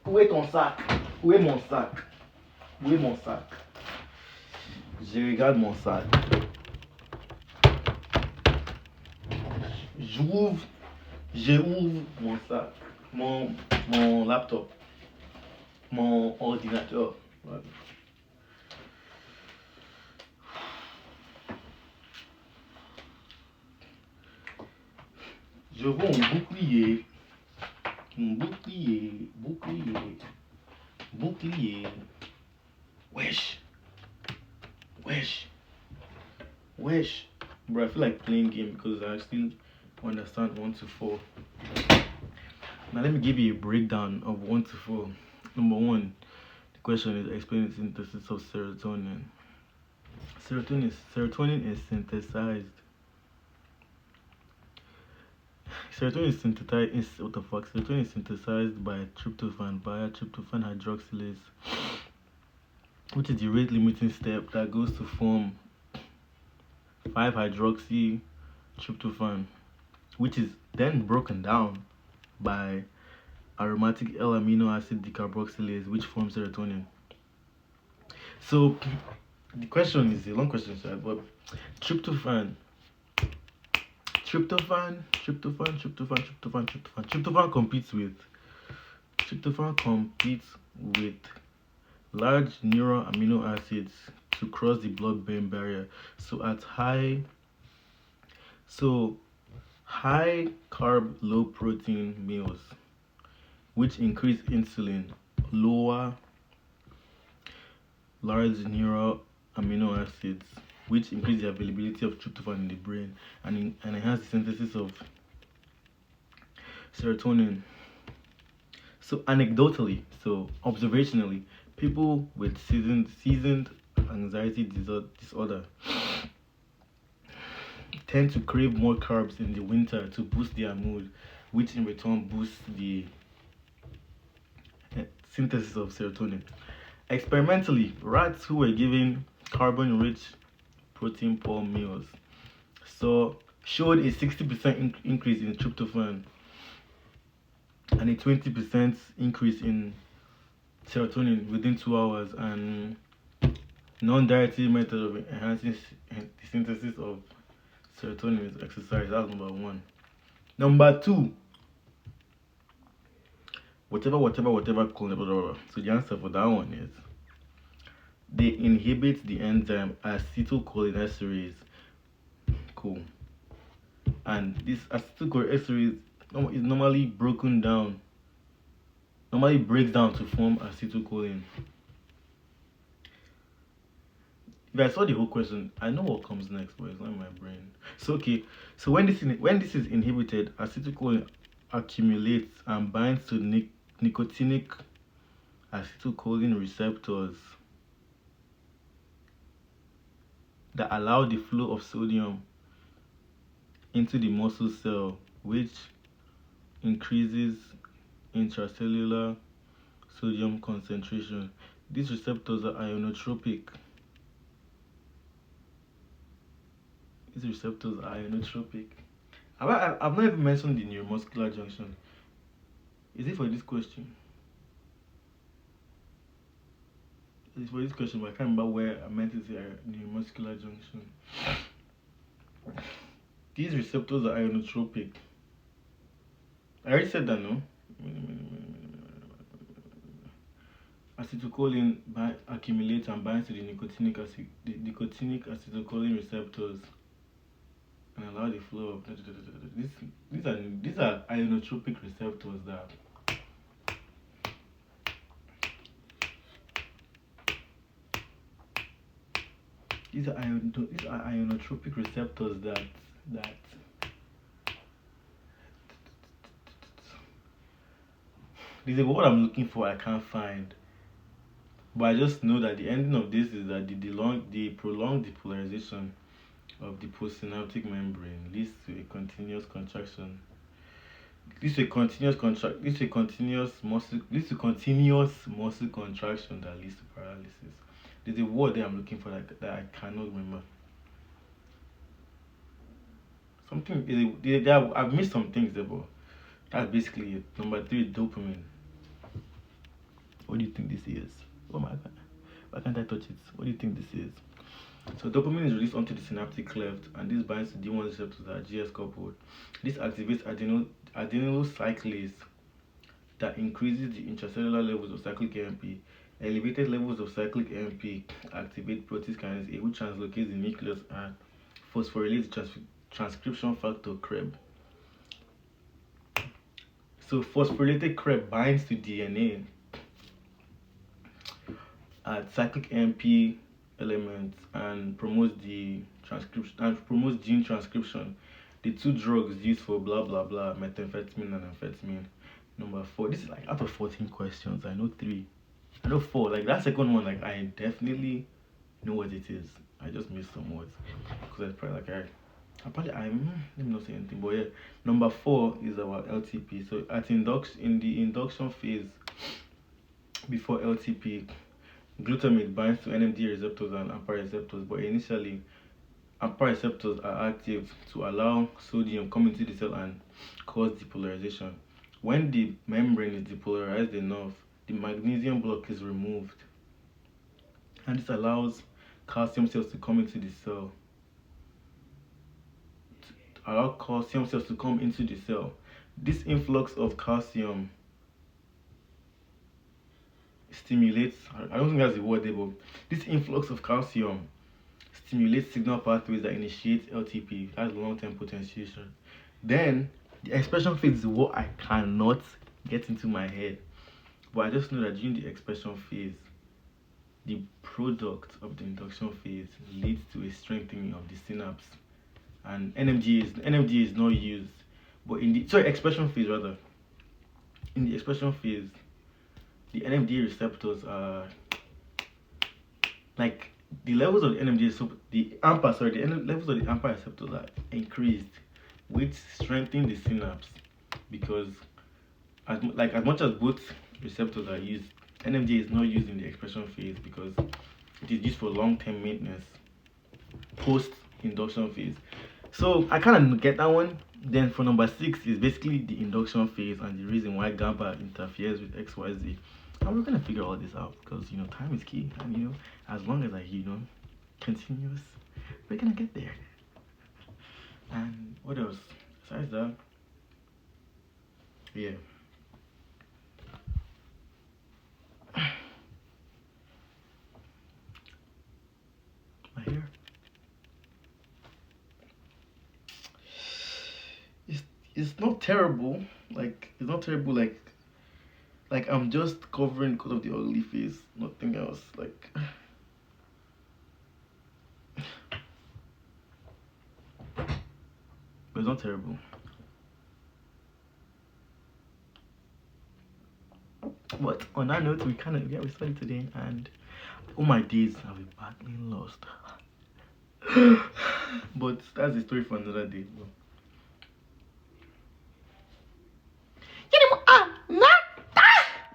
Où est ton sac? Où est mon sac? Où est mon sac? Je regarde mon sac. J'ouvre, j'ouvre mon sac, mon laptop, mon ordinateur. Ouais. Je vois mon bouclier, bouclier. Wesh, wesh, wesh. Bro, I feel like playing game because I still understand 1 to 4. Now let me give you a breakdown of 1 to 4. Number 1, the question is explain the synthesis of serotonin. Serotonin is synthesized. Serotonin is synthesized. What the fuck? Serotonin is synthesized by tryptophan via tryptophan hydroxylase, which is the rate limiting step that goes to form 5-hydroxy tryptophan, which is then broken down by aromatic L-amino acid decarboxylase, which forms serotonin. So the question is a long question, but tryptophan competes with large neural amino acids to cross the blood-brain barrier. So high carb, low protein meals, which increase insulin, lower large neural amino acids, which increase the availability of tryptophan in the brain and enhance the synthesis of serotonin. So anecdotally, so observationally, people with seasoned anxiety disorder tend to crave more carbs in the winter to boost their mood, which in return boosts the synthesis of serotonin. Experimentally, rats who were given carbon-rich, protein-poor meals showed a 60% increase in tryptophan and a 20% increase in serotonin within 2 hours, and non-dietary method of enhancing the synthesis of serotonin is exercise. That's number 1. Number 2, whatever. So the answer for that one is they inhibit the enzyme acetylcholinesterase. Cool. And this acetylcholinesterase is normally breaks down to form acetylcholine. If I saw the whole question, I know what comes next, but it's not in my brain. So when this is inhibited, acetylcholine accumulates and binds to nicotinic acetylcholine receptors that allow the flow of sodium into the muscle cell, which increases intracellular sodium concentration. These receptors are ionotropic. I've not even mentioned the neuromuscular junction. Is it for this question? It's for this question, but I can't remember where I meant to say neuromuscular junction. These receptors are ionotropic. I already said that, no? Acetylcholine accumulates and binds to the nicotinic acetylcholine receptors and allow the flow of these are ionotropic receptors that these are ionotropic receptors that there's a word I'm looking for I can't find, but I just know that the ending of this is that the prolonged depolarization of the postsynaptic membrane leads to a continuous contraction. This is a continuous muscle contraction that leads to paralysis. There's a word that I'm looking for that I cannot remember. I've missed some things there, but that's basically it. Number 3, dopamine. What do you think this is? Oh my god. Why can't I touch it? What do you think this is? So dopamine is released onto the synaptic cleft, and this binds to D1 receptors that are GS coupled. This activates adenyl cyclase that increases the intracellular levels of cyclic AMP. Elevated levels of cyclic AMP activate protease kinase A, which translocates the nucleus and phosphorylates transcription factor CREB. So phosphorylated CREB binds to DNA at cyclic AMP elements and promotes the transcription and promotes gene transcription. The two drugs used for blah blah blah, methamphetamine and amphetamine. Number 4. This is like out of 14 questions. I know 3. I know 4. Like that second one, like I definitely know what it is. I just missed some words because I probably let me not say anything. But yeah, number 4 is our LTP. So in the induction phase before LTP, glutamate binds to NMDA receptors and AMPA receptors, but initially AMPA receptors are active to allow sodium come into the cell and cause depolarization. When the membrane is depolarized enough, the magnesium block is removed, and this allows calcium cells to come into the cell. This influx of calcium stimulates, I don't think that's the word there, but this influx of calcium stimulates signal pathways that initiate LTP, that's long-term potentiation. Then the expression phase is what I cannot get into my head, but I just know that during the expression phase, the product of the induction phase leads to a strengthening of the synapse, and NMDA is not used, but in the expression phase rather. In the expression phase, the NMDA receptors are like the levels of the NMDA, so the levels of the AMPA receptors are increased, which strengthen the synapse, because as much as both receptors are used, NMDA is not used in the expression phase because it is used for long-term maintenance post induction phase. So I kind of get that one. Then for number 6 is basically the induction phase and the reason why GABA interferes with XYZ. And we're gonna figure all this out because time is key, and as long as I continuous, we're gonna get there. And what else besides that? Yeah. My hair. It's not terrible. Like it's not terrible. Like I'm just covering because of the ugly face. Nothing else. Like. But it's not terrible. But on that note, we started today, and all my days I've been badly lost. But that's the story for another day.